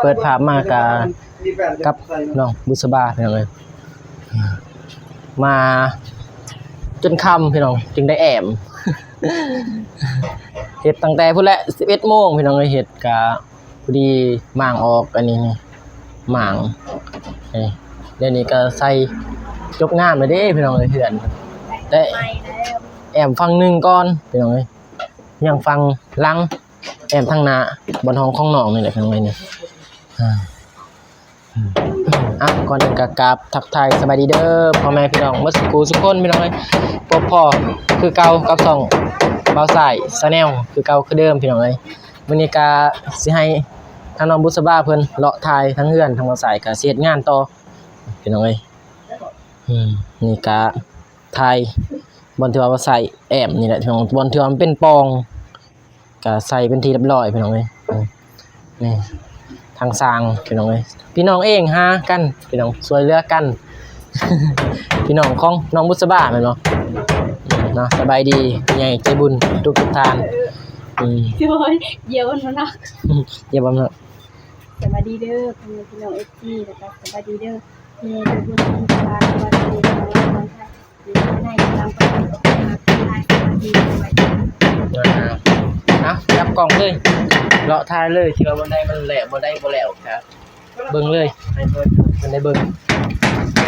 เปิดภาพมากกับน้องบุษบาพี่น้องเลยมาจนค่ำพี่น้องจึงได้แอม เห็ดตั้งแต่พุ่นแหละ11 โมงพี่น้องเลยเห็ดกะพอดีหม่างออกอันนี้นี่หม่างนี่เดี๋ยวนี้ก็ใส่จบงามเลยเด้พี่น้องเลยเพื่อนได้แอมฟังหนึ่งก่อนพี่น้องเลยยังฟังลังแอมทางหน้าบนห้องของน้องนี่แหละพี่น้องเลยนี่ก่อนอื่นก็กราบทักทายสบายดีเด้อพ่อแม่พี่น้องมื้อสักครู่ทุกคนพี่น้องเอ้ยพบพ่อคือเก่ากับช่องเบาสายชาแนลคือเก่าคือเดิมพี่น้องเอ้ยมื้อนี้ก็สิให้ทางน้องบุษบาเพิ่นเลาะทายทั้งเฮือนทั้งเบาสายก็สิเฮ็ดงานต่อพี่น้องเอ้ยนี่ก็ทายบนที่ว่าเบาสายแอมนี่แหละพี่น้องบนที่ว่ามันเป็นปองก็ใส่เป็นที่เรียบร้อยพี่น้องเอ้ยนี่ทางสร้างพี่น้องเอ้ยพี่น้องเองหากันพี่น้องช่วยเหลือกัน พี่น้องของน้องบุษบาแม่นบ่เนาะสบายดีใหญ่ใจบุญทุกท่านพี่บอยเยี่ยมมันนักเยี่ยมมากสวัสดีเด้อพี่น้องFGแล้วก็สวัสดีเด้อแม่ทุกคนที่มาสวัสดีน้องๆที่ในกำลังประกอบมาสวัสดีจับกล่องเลยเลาะทายเลยที่ว่าบ่ได้มันแหละบ่ได้บ่แล้วครับเบิ่งเลยให้เบิ่งมันได้เบิ่ง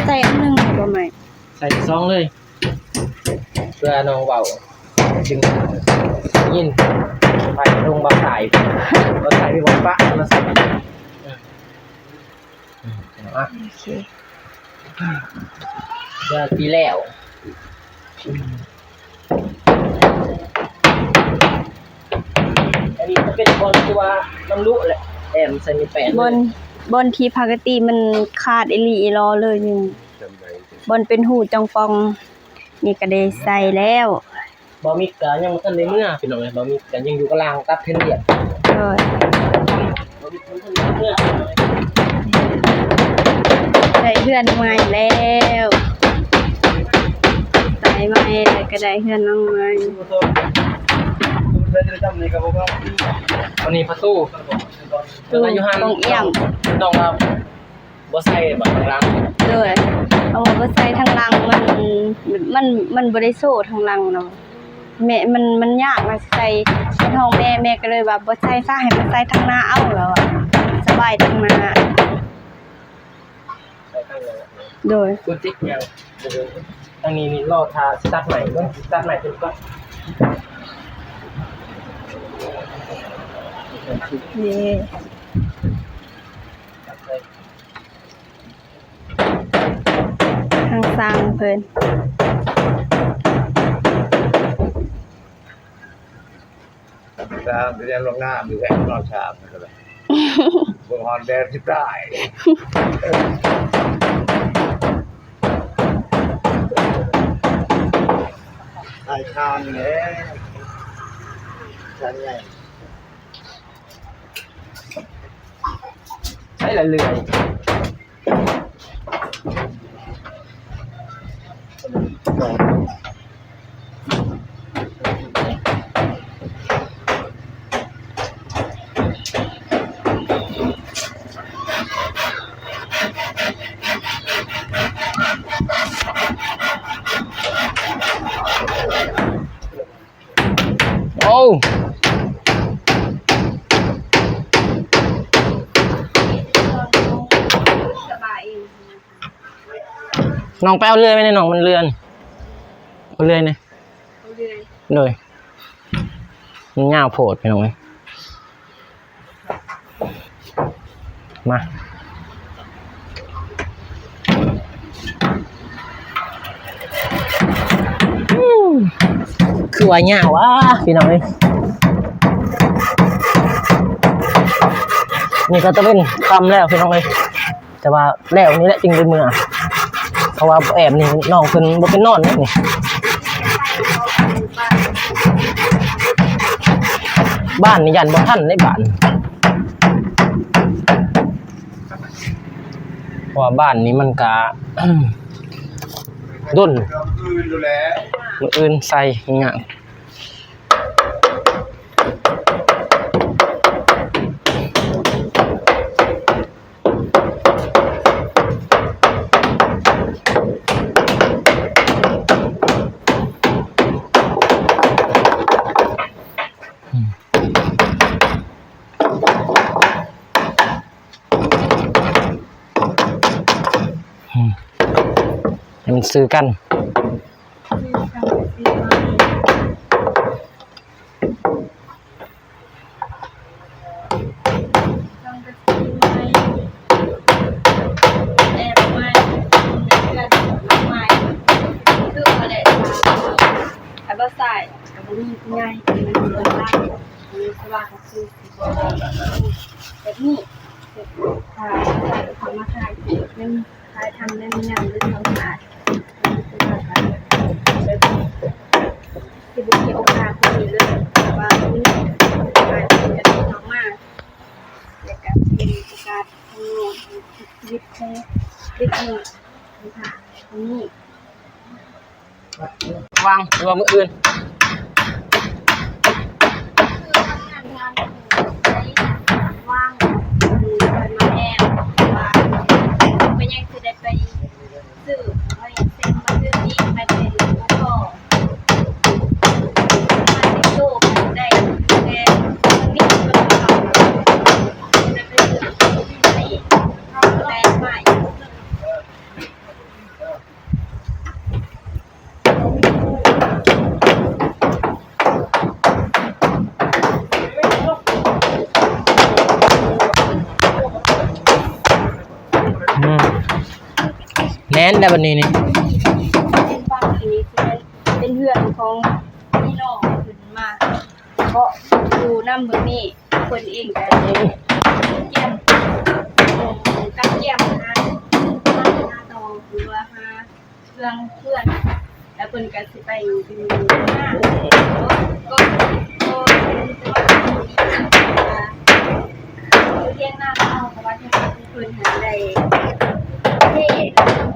ใส่อันนึงบ่แม่ใส่ซองเลยเพื่อน้องเว้าจึงยินไปลงบ่สายบ่สายไปบ่ปะมาใส่โอเคเดี๋ยวทีแล้วอันนี้จะเป็นบอลที่ว่าน้ำลุแหละแอมใส่มีแปดบอลที่ปกติมันขาดอีหลีอีรอเลยนี่บอลเป็นหูจองปองนี่ก็ได้ใส่แล้วบ่มีกะยังบ่ทันได้เมื่อพี่น้องเอ้ยบ่มีกะยังอยู่กลางตัดเทนเดียดบ่มีคนทันได้เมื่อได้เพื่อนใหม่แล้วได้ใหม่แล้วก็ได้เพื่อนน้องใหม่อันนี้ประตูแล้วอยู่ห่างต้องเอี่ยมน้องว่าบ่ใส่บักหลังเด้อเอาบ่ใส่ทางหลังมันบ่ได้โซ่ทางหลังเนาะแม่มันยากมาใส่ห้องแม่ก็เลยว่าบ่ใส่ซะให้มันใส่ทางหน้าเอาแล้วสบายทางหน้าโดยกูติ๊กแนวทางนี้นี่รอทาสตาร์ทใหม่เบิ่งสตาร์ทใหม่เป็นก่อนทางสร้างเพิ่นสร้างเรียนลงหน้ามีแหวนนอนชามนั่นแหละบนฮอนแดนที่ใต้ไอ้ข้าวนี่แหละฉันไงใช้ละเลื่อยโอ้น้องไปเอาเลื่อยไว้ในน้องมันเลื่อนเอาเลื่อยเนี่ยเลยมันยาวโผดไปหน่อยมาคือว่าหยาววะพี่น้องเอ้ยนี่ก็จะเป็นคำแล้วพี่น้องเอ้ยแต่ว่าแล้วนี้แหละจริงเป็นมือเพราะว่าแอบนี่น้องเพิ่นบ่เป็นนอนนี่บ้านนี่ยันบ่ทันในบ้านเพราะว่าบ้านนี้มันก็ด้นมื้ออื่นใส่งาน ซื้อกันก็ใส่กับบุ้งง่ายเป็นเรื่องล่างมีสว่างคือแบบนี้ถ่ายใส่ทำมาถ่ายนั่นถ่ายทำนั่นนี่นั่นหรือทำถ่ายที่บุ้งมีโอกาสที่เลยว่านี่ถ่ายจะได้น้องมากและการเป็นโอกาสทำงานชีวิตแค่เล็กน้อยนะคะนี่ วางรวมมืออื่นว่างมาแอบว่าไม่ยังคือได้ไปซื้อไม่เซ็นมาซื้อนี้มาเป็นก็มาติดตู้ได้แค่นี้ก็เขาได้ไปซื้อที่ไหนแบรนด์ใหม่แน่นได้บันนี้นี่เป็นบางทีเป็นเพื่อนของพี่น้องขึ้นมาเพราะดูน้ำมือนี่คนเองแต่เยี่ยมกับเยี่ยมนะมาตองหรือว่ามาเพื่อนแล้วคนกันสิไปดูหน้าก็เรียนหน้าเอาเพราะว่าที่คนหาได้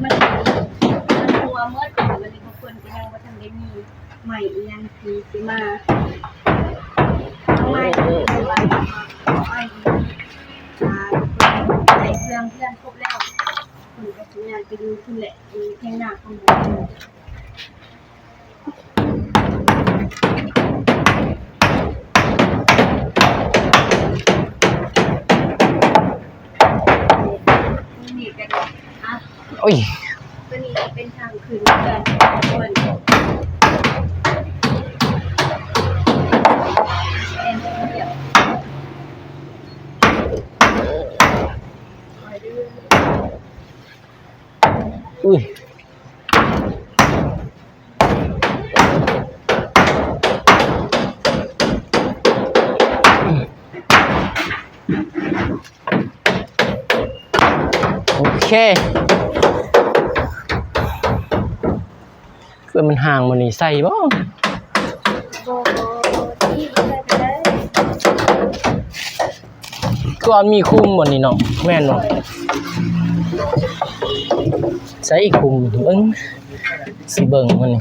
มันหัวเมื่อก่อนวันนี้ทุกคนก็ยังว่าทำได้มีใหม่อีกยังทีสิมาใหม่คือว่าใหม่ใส่เครื่องเพื่อนครบแล้วคุณก็สัญญาณไปดูคุณแหละมีเพลงหน้าของผมนี่กันอ่ะ โอ้ย ตัวนี้เป็นทางขึ้นกันคนเป็นเดียวอุ้ยโอเคคือมันห่างมันนี่ใส่บ่คือว่ามีคุมบนนี่เนาะแม่นบ่ใส่คุมเบิ่งสิเบิ่งมันนี่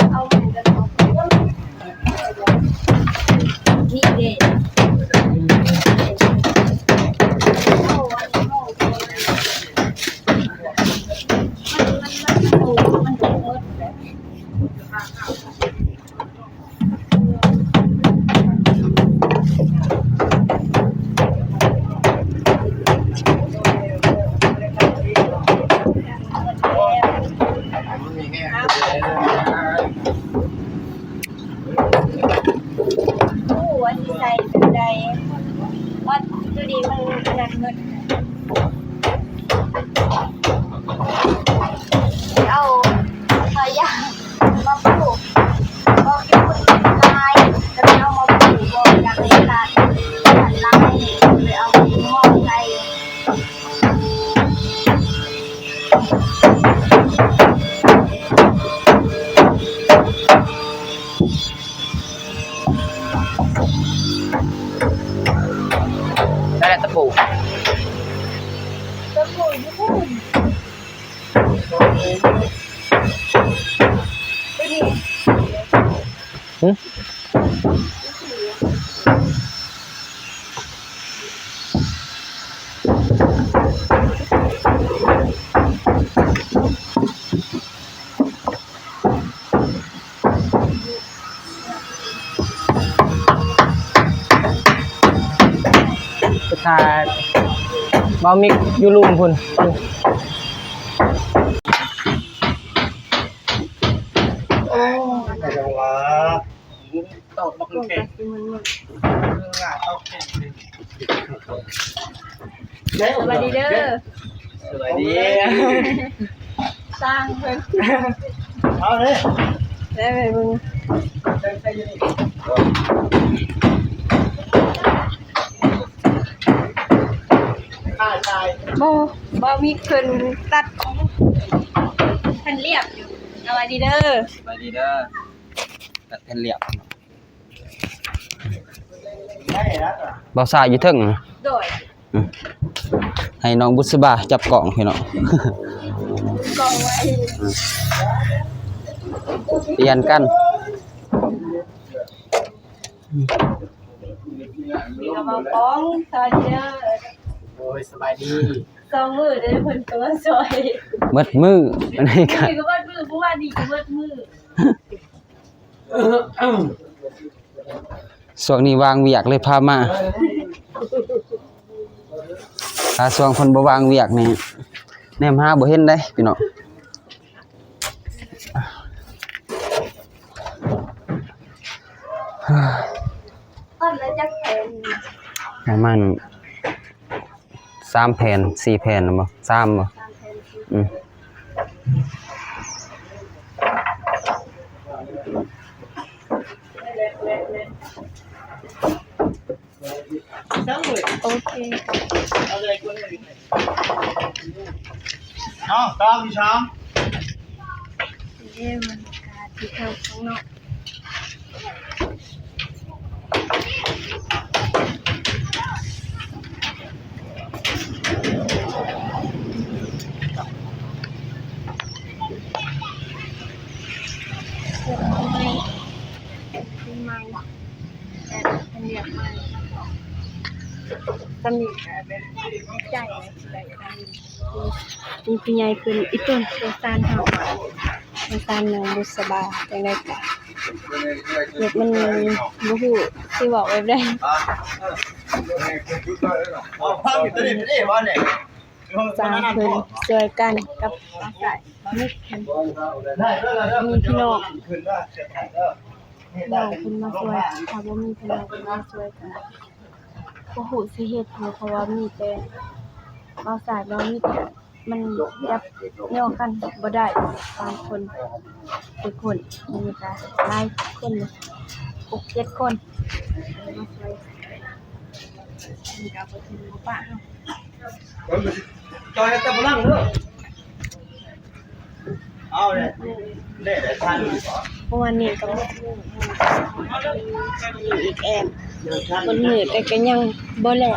ใส่เป็นใดวัดดูดีมันขนาดเงินเอาขยะมาปลูกบอกที่คุณลายแล้วเอามาปลูกบอกอย่างในตาลายเลยเอาหม้อใส่ได้แล้วตะปูญี่ปุ่นดูดิสุดท้ายบ่มิกอยู่ลุมพุ่น โตดบัก กง เก่ กั ง บสิมัน งานโตเก่ง สวัสดีเด้อ สวัสดี สร้างเพิ่น เอาเลย ได้ไปมึงบ่มีเพิ่นตัดเพิ่นเรียบอยู่สวัสดีเด้อ สวัสดีเด้อตัดแผ่นเรียบบ่าวสายอยู่เทิงนะ โดย ให้น้องบุษบาจับกล่องพี่น้อง กองไว้ เรียนกัน มีกระเป๋าป้องสวัสดีเด้อ โอ้ยสบายดี สองมือได้เพิ่นตัวซอย เบิดมืออันนี้กัน นี่ก็เบิดมือเพราะว่านี่ก็เบิดมือ ช่วงนี้วางเวียกเลยพามาถ้าช่วงคนบ่วางเวียกนี่แนมหาบ่เห็นได้พี่น้อง ต้นแล้วจักเป็น ประมาณ3แผ่น4แผ่นน่ะบ่3บ่อืม โอเค น้องต้องพี่ช้าง เอ้มันกาที่เข้าข้างนอกไม่แต่เป็นเรียบไม่สนิทแบบใจแบบมีพี่ใหญ่ขึ้นอีต้นโซซานเฮาโซซานนางบุษบาจังได๋ก็เด็กมันบ่ฮู้สิบอกไว้ได้ เอาพักอยู่ตัวนี้ไปดิว่าเนี่ย สร้างเพิ่นช่วยกันกับอาศัยมิตรกันมีพี่น้อง ขึ้นว่าเสียถ่ายเด้อ น้องเพิ่นมาช่วยถ้าบ่มีพี่น้องเพิ่นมาช่วยกันบ่ฮู้สิเฮ็ดหยังเพราะว่ามีแต่เอาสายเรามีแต่มันยับย่อกันบ่ได้บางคนทุกคนมีแต่หลายคน6-7 คนมาช่วยมีก็บ่ถึงบ่ปะเฮา จอยตะบลังเด้อเอาเลยเด้ทัน เพราะว่านี่ก็บ่รู้อีกแอมมันมืดแต่ก็ยังบ่แล้ว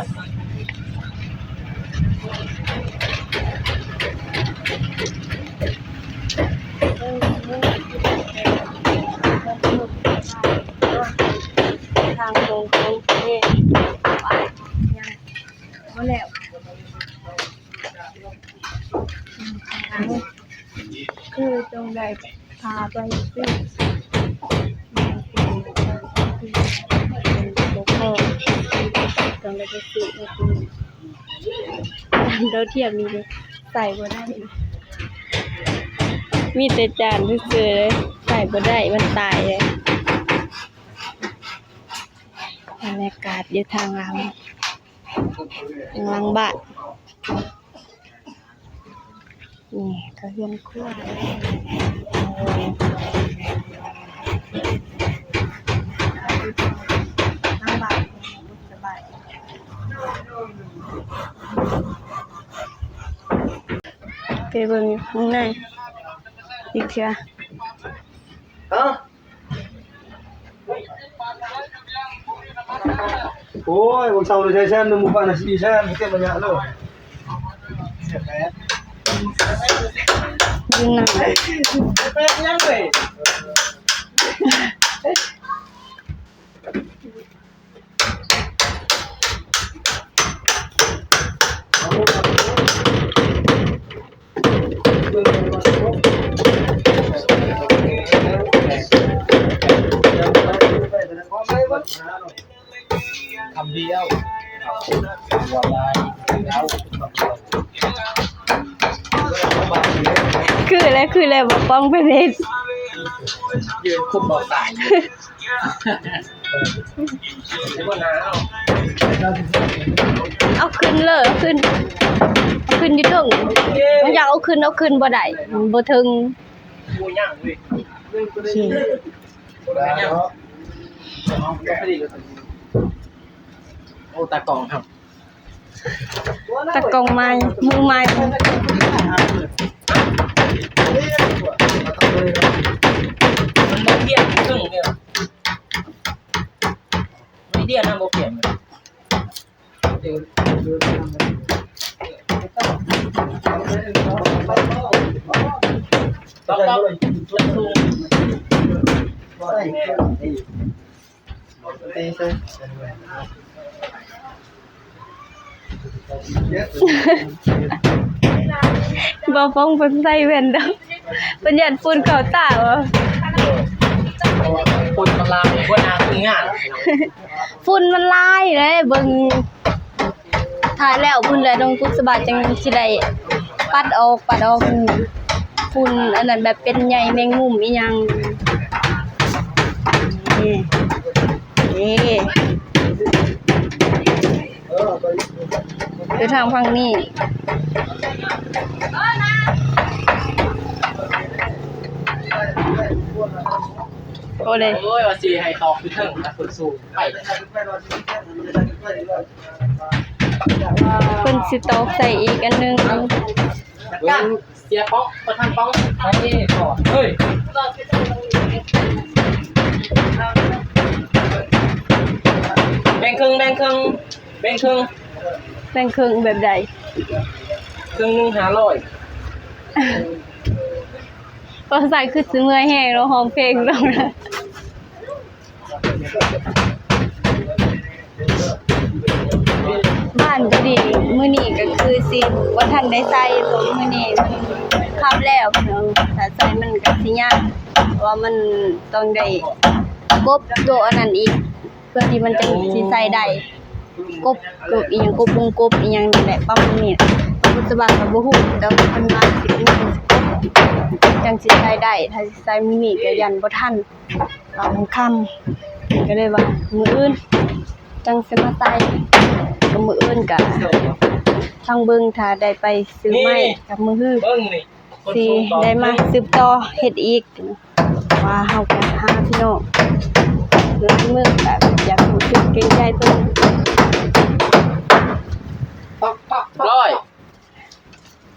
ทางตรงของนี่ว่ายังบ่แล้วคือตรงใดพาไปซื้อตรงใดไปซื้อเราเทียบมีเลยใส่บ่ได้มีแต่จานซื่อๆเลยใส่บ่ได้มันตายเลยบรรยากาศอยู่ทางหลังบ้านนี่ก็เฮือนครัวนั่งบ้านสบายไปเบิ่งอยู่ข้างในอีกเทื่อ โอ้ยวันเสาร์เราใช้แช่นหมู่บ้านสีแช่นเต็มระยะเลย ยืนนั่ง เป็นยังไง คำเดียว คืออะไรบ่ป้องไปเฮ็ด ยืนคุมบ่อสาย เอาขึ้นเลยเอาขึ้นอยู่ถึงมันอยากเอาขึ้นบ่ได้บ่ถึงโอ้ตากล่องครับ ตะกองไม้มือไม้ มันบ่เปลี่ยนครึ่งเนี่ยไม่เดียวนะบ่เปลี่ยนต้องบ่ฟ้องเพิ่นใส่แว่นดอกเพิ่นยันฝุ่นเข้าตาบ่ คนกำลังบ่น่าคืองาน ฝุ่นมันลายเด้เบิ่งถ่ายแล้วเพิ่นได้ลงกุศบาจังสิได้ปัดออกฝุ่นอันนั้นแบบเป็นใยแมงมุมอีหยังนี่คือทางฝั่งนี้โอ้เลย โอ้ยว่าสิให้ตอกคือเทิงนะคนสู้ไปเลย เพิ่นสิตอกใส่อีกอันหนึง เสียป้องประธานป้องไปก่อนเฮ้ยแบ่งครึ่งแบ่งครึ่งแบบใด ครึ่งนึง500 พอใส่คือสิเมื่อยแฮงแล้วร้องเพลงลงนะบ้านก็ดีมื้อนี้ก็คือสิบ่ทันได้ใส่ตรงมื้อนี้มันค่ำแล้วเนาะถ้าใส่มันก็สิยากเพราะว่ามันต้องได้กบตัวอันนั้นอีกเพื่อที่มันจะสิใส่ได้กบอีหยังกบวงกบอีหยังนี่แหละประมาณนี้ปัจจุบันก็บ่ฮู้แต่ว่าเพิ่นว่าสิมีจังสิใส่ได้ถ้าสิใส่มื้อนี้ก็ยันบ่ทันเรามันค่ำก็เลยว่ามื้ออื่นจังสิมาใส่ก็มื้ออื่นก็ทางเบิ่งถ้าได้ไปซื้อไม้กับมือฮื้อ เบิ่งนี่ สิได้มาสืบต่อเฮ็ดอีกว่าเฮาก็หาพี่น้องหลายมื้อแบบอยากรู้สึกเกรงใจเพิ่น ร้อย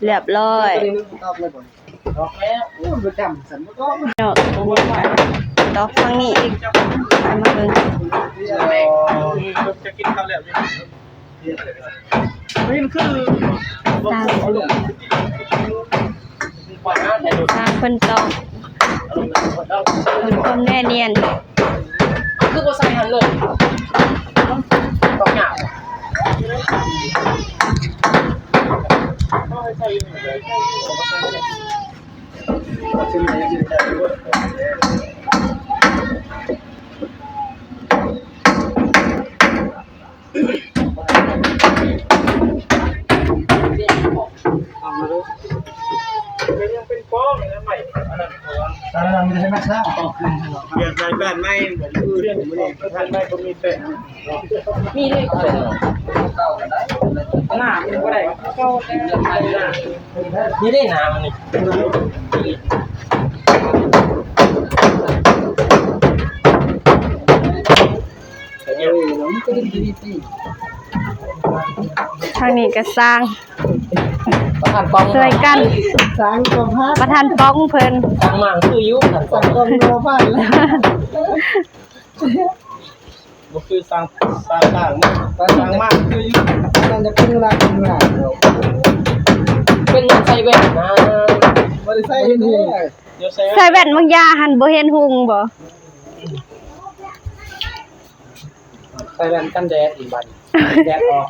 เรียบร้อย ออกแล้ว เนาะดอกฟังนี้อีกไปมาเบิ่ง จะกินข้าวแล้ว ตาม กว่าแต่ดู ตามเพิ่นต้องเพิ่นคนแน่เนียน คือบ่ใส่หันเลยต้องหยาบ มันจะให้มาช้าเปลี่ยนใจแบบไม่เหมือนอื่นไม่ได้ท่านไม่ก็มีเป็น มีเลยหน้ามันก็ได้เข้านี่ได้น้ำนี่ทางนี้ก็สร้าง ประธานป้อง ช่วยกัน สางกองพัด ประธานป้องเพิ่น ทางมั่งคือยุประธานป้อง กองโลพัดแล้วก็คือสางมากคือยุมันจะเป็นเวลาเป็นเวลา เป็นใส่แว่นนะ ไม่ได้ใส่เนี่ยเดี๋ยวใส่ ใส่แว่นบางยาหันบ่เห็นหุงบ่ ใส่แว่นกันแดดอีกบัดแดดออก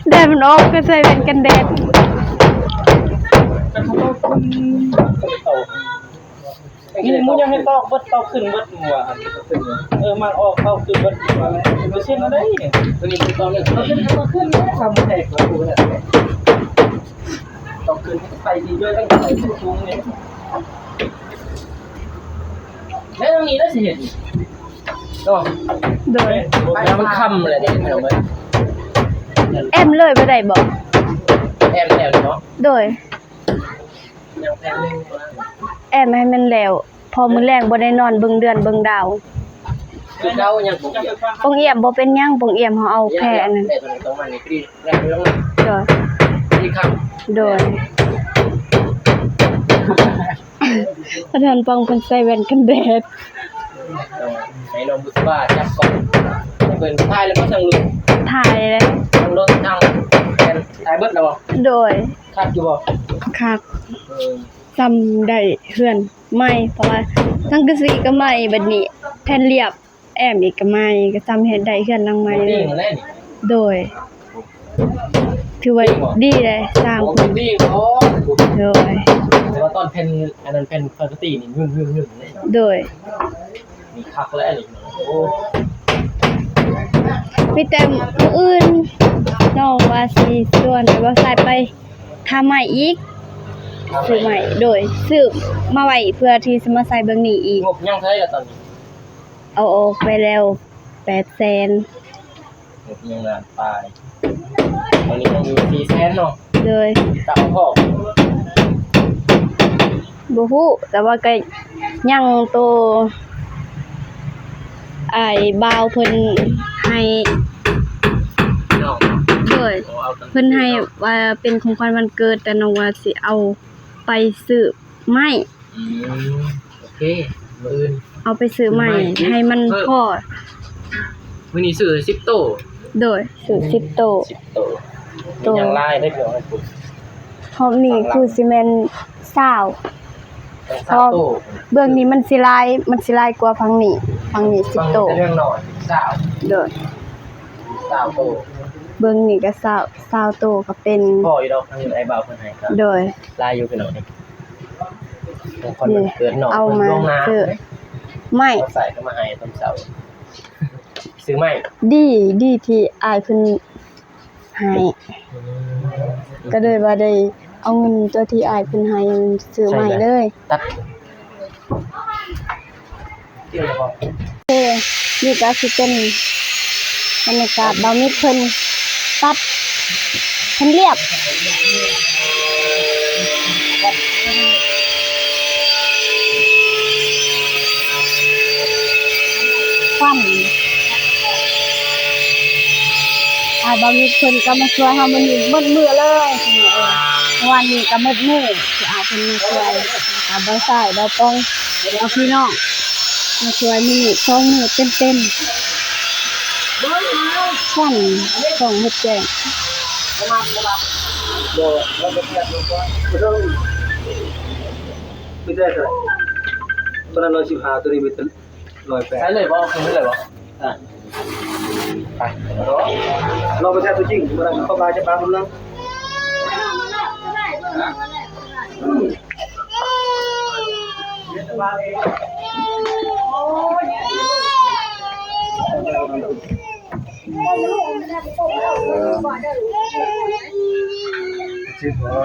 แดดมันออกก็ใส่แว่นกันแดด นี่มึงยังให้ตอกเบิดตอกขึ้นเบิดหัวมันออกเข้าขึ้นเบิดหัวไม่ใช่อะไรเนี่ยตัวนี้ตอกเลยตอกขึ้นทำแตกแล้วกูเนี่ยตอกขึ้นไปดีด้วยตั้งแต่สูงเนี่ย แล้วตรงนี้ได้สิเห็น ก็ โดย แล้วมันค่ำเลยเด้พี่น้องเอ้ย แอมเลยบ่ได้บ่ แอมแล้วเนาะ โดย ยังแพงนึง แอมให้มันแล้วพอมื้อแรงบ่ได้นอนเบิ่งเดือนเบิ่งดาว คือเรายังบ่ ปงเอี่ยมบ่เป็นหยังปงเอี่ยมเฮาเอาแค่อันนั้น แต่ตรงมันนี่คือแรงลง โดย ที่ค่ำ โดยประธานปองเพิ่นใส่แว่นกันแดด ให้น้องบุษบาจับกล้องให้เพิ่นถ่ายแล้วก็ทางลุก ถ่ายเลย ทางรถทางแทนถ่ายเบิดแล้วบ่ โดย คักอยู่บ่ คัก เออ จำได้เฮือนใหม่เพราะว่าสังกะสีก็ใหม่บัดนี้แผ่นเรียบแอมอีกก็ใหม่ก็จำเฮ็ดได้เฮือนหลังใหม่เล นี่ ย นั่นแหละนี่ โดย ถือว่าดีเลยสร้าง โอ้ เพิ่น นี่โอ้ โดย แต่ว่าตอนเพนอันนั้นเพนปกตินี่ยุ่งเลย โดย มีคักแล้วอันนี้โอ้ มีแต่มื้ออื่นน้องว่าสิชวนไปว่าใส่ไปทำใหม่อีกซื้อใหม่โดยซื้อมาไว้เพื่อที่จะมาใส่เบิ่งนี้อีก งบยังเท่าไหร่ตอนนี้ เอาออกไปแล้ว800,000 งบยังล้านปลายตอนนี้ยังอยู่400,000เนาะ โดย ตามพ่อ บ่ฮู้แต่ว่าก็ยังโตอ้ายบ่าวเพิ่นให้ เนาะ โดย เอากัน เพิ่นให้ว่าเป็นของขวัญวันเกิดแต่น้องว่าสิเอาไปซื้อไม้ โอเคมื้ออื่น เอาไปซื้อไม้ให้มันพอ มื้อนี้ซื้อ10โต โดยซื้อ10โต 10โตมียังลายได้เพียงให้คุณ หอมนี่คือสิแม่น20 3โต เบื้องนี้มันสิลายกว่าฝั่งนี้10โต เรื่องหน่อย20 โดย โต เบื้องนี้ก็20โตก็เป็น พ่ออยู่ดอกทางไอ้บ่าวเพิ่นให้ครับ โดย ลายอยู่พี่น้องนี่คนมันเกิดหนอก เอา มัน มา ล่วงน้ำ ซื้อไม้ เขาใส่เข้ามาให้ต้นเสาซื้อไหม ดีที่อายเพิ่นให้ก็เลยว่าได้เอาเงินตัวที่อายเพิ่นให้ซื้อใหม่เลย ตัดเดี๋ยวจะบอก โอเคนี่ก็สิเป็นบรรยากาศบ่าวมิตรเพิ่นตัดเพิ่นเรียบความอายบ่าวมิตรเพิ่นก็มาช่วยเฮามื้อนี้หมดมื้อเลยวันนี้ก็หมดมื้อที่อายเพิ่นมาช่วยก็บ่ใช้บ่ป้องเอาพี่น้องมาช่วยมื้อ2มื้อเต็มๆสั่นส่งเฮ็ดแจ้ง โดนแล้วก็เทียบดูก่อนไม่ได้เลยตอนนั้น115ตัวนี้มีแต่108 ใช้เลยบอกคือเลยบอกอ่ะไป เราไปแท้ตัวจริงเมื่อไหร่เข้ามาจะบางกำลังชิบว่า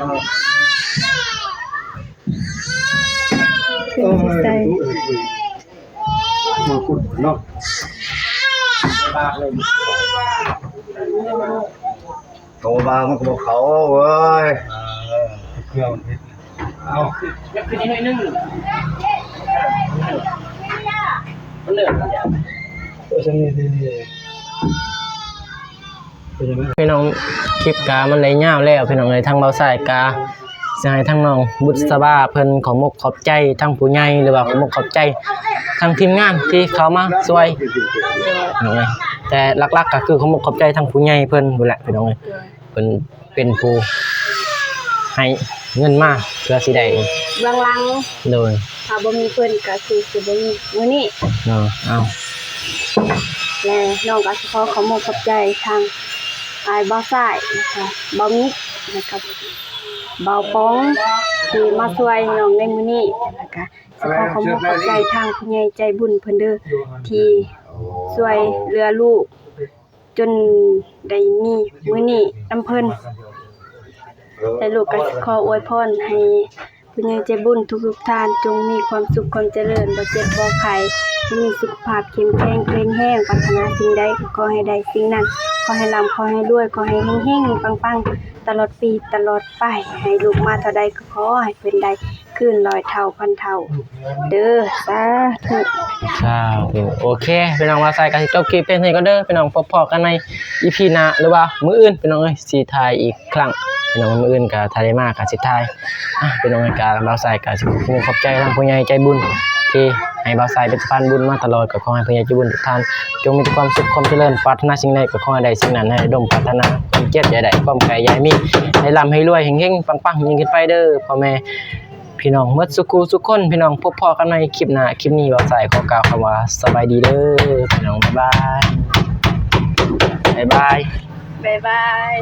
ขึ้นสิใจ มาคุดเนาะ ปากเลย โตบางมันก็บอกเขาเว้ยเครื่องมันพิษเอา ยังคือยังไงนึงมันเหนื่อยอย่าง ตัวฉันนี่เป็นยังไง พี่น้องคลิปกามันได้ยาวแล้วพี่น้องเลยทางเบาสายกาสิให้ทางน้องบุษบาเพิ่นขอมกขอบใจทางผู้ใหญ่หรือว่าขอมกขอบใจทางทีมงานที่เขามาช่วยน้องเอ้ยแต่หลักๆก็คือขอมกขอบใจทางผู้ใหญ่เพิ่นพุ่นแหละพี่น้องเอ้ยเพิ่นเป็นผู้ให้เงินมาเพื่อสิได้ เบื้องหลัง โดย ถ้าบ่มีเพิ่นก็คือสิบ่มีมื้อนี้ เนาะเอา และน้องก็สิขอมอบขอบใจทางอายบ่าวซ้ายนะคะบ่าวมิกนะครับบ่าวป้องที่มาช่วยน้องในมื้อนี้นะคะสิขอมอบขอบใจทางผู้ใหญ่ใจบุญเพิ่นเด้อที่ช่วยเหลือลูก จนได้มีมื้อนี้นำเพิ่นแต่ลูกก็ขออวยพรให้ ผู้ใหญ่ใจบุญทุกๆท่านจงมีความสุขความเจริญบ่เจ็บบ่ไข้มีสุขภาพเข้มแข็งแข็งแรงปรารถนาสิ่งใดก็ขอให้ได้สิ่งนั้นขอให้ร่ำขอให้รวยขอให้เฮงๆปังๆตลอดปีตลอดไปให้ลูกมาเท่าใดก็ขอให้เป็นได้คืน100เท่าพันเท่าเด้อสาธุ โอเคพี่น้องว่าใส่กันสิจบคลิปเพียงเท่านี้ก็เด้อพี่น้องพบกันใน EP หน้าหรือว่ามื้ออื่นพี่น้องเอ้ยสิถ่ายอีกครั้งพี่น้องมื้ออื่นก็ถ่ายได้มากก็สิถ่ายพี่น้องก็บ่าวใส่ก็สิขอบใจทางผู้ใหญ่ใจบุญที่ให้บ่าวใส่เป็นสะพานบุญมาตลอดก็ขอให้ผู้ใหญ่ใจบุญทุกท่านจงมีแต่ความสุขความเจริญปรารถนาสิ่งใดก็ขอให้ได้สิ่งนั้นให้ดมปรารถนาความเจ็บอย่าได้ความไกลอย่าให้มีให้ร่ำให้รวยเฮงๆปังๆยิ่งขึ้นไปเด้อพ่อแม่พี่น้องหมดสุขุสุขคนพี่น้องพบพอกันในคลิปหน้าคลิปนี้บ่าวใส่ขอกล่าวคำว่าสบายดีเด้อพี่น้องบ๊ายบาย บ๊ายบาย